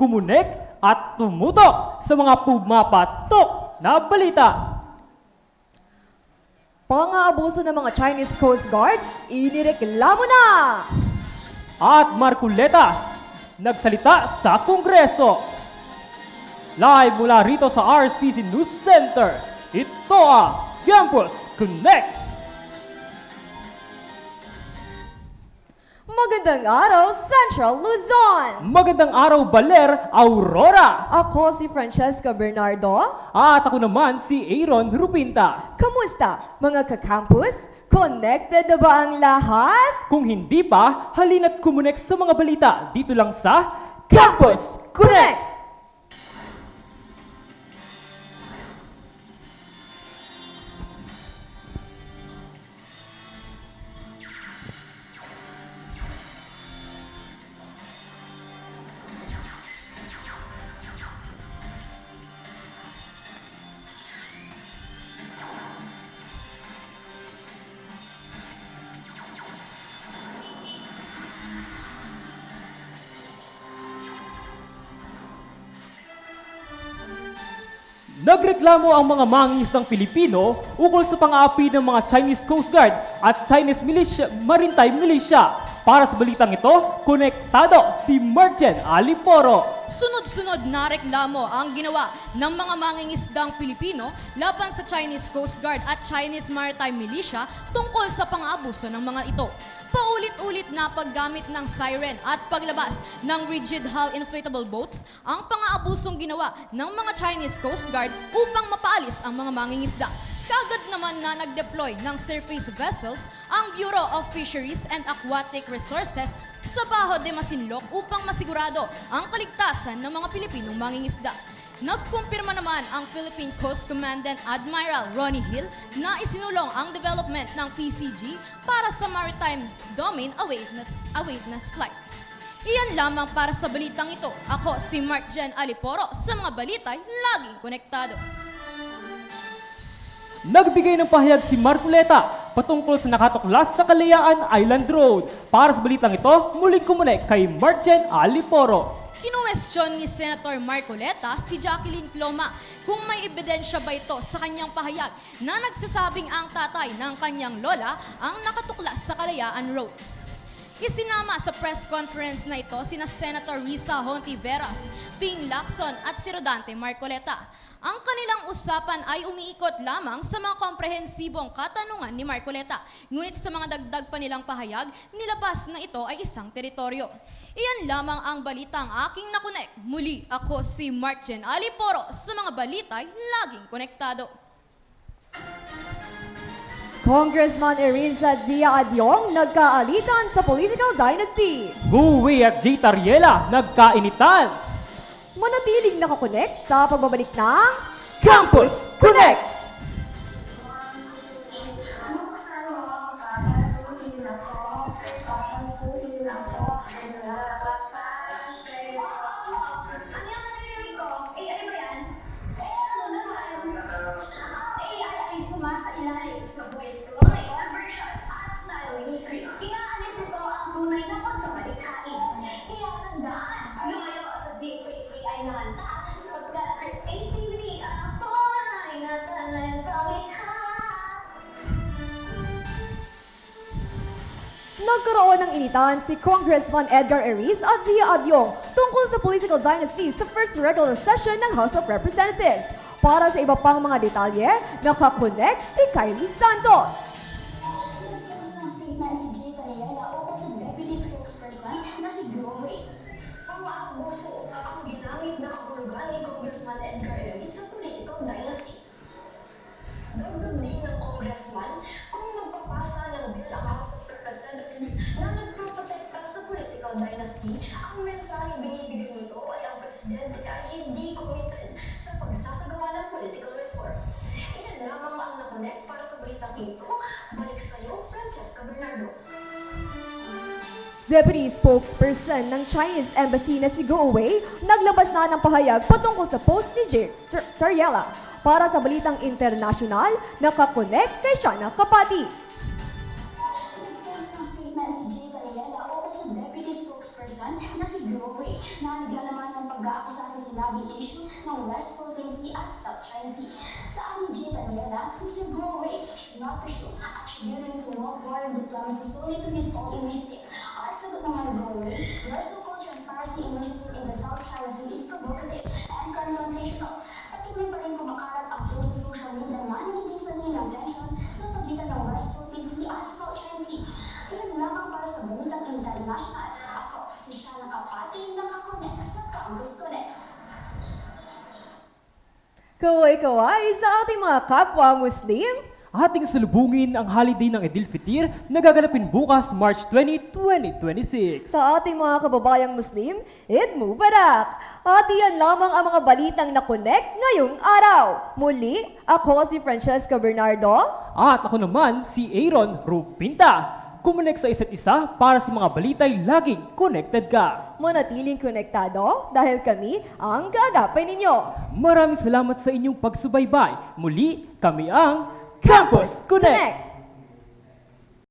kumunik at tumutok sa mga pumapatok na balita. Pang-aabuso ng mga Chinese Coast Guard, inireklamo na! At Marcoleta, nagsalita sa Kongreso. Live mula rito sa RSPC News Center, ito ang Campus Connect! Magandang araw, Central Luzon! Magandang araw, Baler, Aurora! Ako si Francesca Bernardo. At ako naman si Aaron Rupinta. Kamusta, mga ka-campus? Connected na ba ang lahat? Kung hindi pa, halina't kumunek sa mga balita dito lang sa Campus Connect! Nagreklamo ang mga mangingisdang Pilipino ukol sa pang-aapi ng mga Chinese Coast Guard at Chinese Maritime Militia. Para sa balitang ito, konektado si Merchant Aliporo. Sunod-sunod na reklamo ang ginawa ng mga mangingisdang Pilipino laban sa Chinese Coast Guard at Chinese Maritime Militia tungkol sa pang-aabuso ng mga ito. Paulit-ulit na paggamit ng siren at paglabas ng rigid hull inflatable boats ang pang-aabusong ginawa ng mga Chinese Coast Guard upang mapaalis ang mga mangingisda. Kagad naman na nag-deploy ng surface vessels ang Bureau of Fisheries and Aquatic Resources sa Bajo de Masinloc upang masigurado ang kaligtasan ng mga Pilipinong mangingisda. Nagkumpirma naman ang Philippine Coast Commandant Admiral Ronnie Hill na isinulong ang development ng PCG para sa Maritime Domain Awareness Flight. Iyan lamang para sa balitang ito. Ako si Mark Jen Aliporo sa mga balita'y laging konektado. Nagbigay ng pahayag si Marcoleta patungkol sa nakatuklas sa Kalayaan Island Road. Para sa balitang ito, muling kumunik kay Merchant Aliporo. Kinuwestiyon ni Senator Marcoleta si Jacqueline Cloma kung may ebidensya ba ito sa kanyang pahayag na nagsasabing ang tatay ng kanyang lola ang nakatuklas sa Kalayaan Road. Isinama sa press conference na ito sina Senator Risa Hontiveros, Ping Lacson at si Rodante Marcoleta. Ang kanilang usapan ay umiikot lamang sa mga komprehensibong katanungan ni Marcoleta. Ngunit sa mga dagdag pa nilang pahayag, nilabas na ito ay isang teritoryo. Iyan lamang ang balitang aking nakonek. Muli ako si Marchen Aliporo sa mga balita'y laging konektado. Congressman Eris at Zia Adyong nagkaalitan sa political dynasty. Buwi at J. Tariela, nagkainitan. Manatiling nakakonect sa pagbabalik ng Campus Connect! Nagkaroon ng initan si Congressman Edgar Eris at Zia Adyong tungkol sa political dynasty sa first regular session ng House of Representatives. Para sa iba pang mga detalye, nakakonect si Kylie Santos. Dagdag din ng congressman kung magpapasa ng bill ang House of Representatives na nagproprotekta sa political dynasty, ang mensaheng binibigay nito ay ang presidente ay hindi committed sa pagsasagawa ng political reform. Iyan lamang ang nakonect para sa balitang ito. Balik sa iyo, Francesca Bernardo. Deputy spokesperson ng Chinese Embassy na si Go Away naglabas na ng pahayag patungkol sa post ni J. Tariela. Para sa balitang internasyonal, nakakonect kay Shana Kapati. Nag-post ng statement si J. Tariela o sa deputy spokesperson na si Glory na naglalaman ng nag-aakusa sa sinabing issue ng West Philippine Sea at South China Sea. Sa amin, J. Daniela, Mr. Growe should not pursue attributing to North foreign diplomacy solely to his own initiative. At sagot naman ni Growe, your so-called transparency initiative in the South China Sea is provocative and confrontational. Patuloy pa rin kumakalat ang post sa social media na nagiging sanhi ng tension sa pagitan ng West Philippine Sea at South China Sea. Ilan lamang para sa Balitang International. Ako, si Shana Kapati, nakakonect sa Campus Connect. Kaway-kaway sa ating mga kapwa Muslim. Ating salubungin ang holiday ng Eid al-Fitr na gaganapin bukas March 20, 2026. Sa ating mga kababayang Muslim, Eid Mubarak! At iyan lamang ang mga balitang na-connect ngayong araw. Muli, ako si Francesca Bernardo. At ako naman si Aaron Rupinta. Kumonek sa isa't isa para sa mga balita'y laging connected ka. Manatiling konektado dahil kami ang gagapay ninyo. Maraming salamat sa inyong pagsubaybay. Muli, kami ang Campus Connect!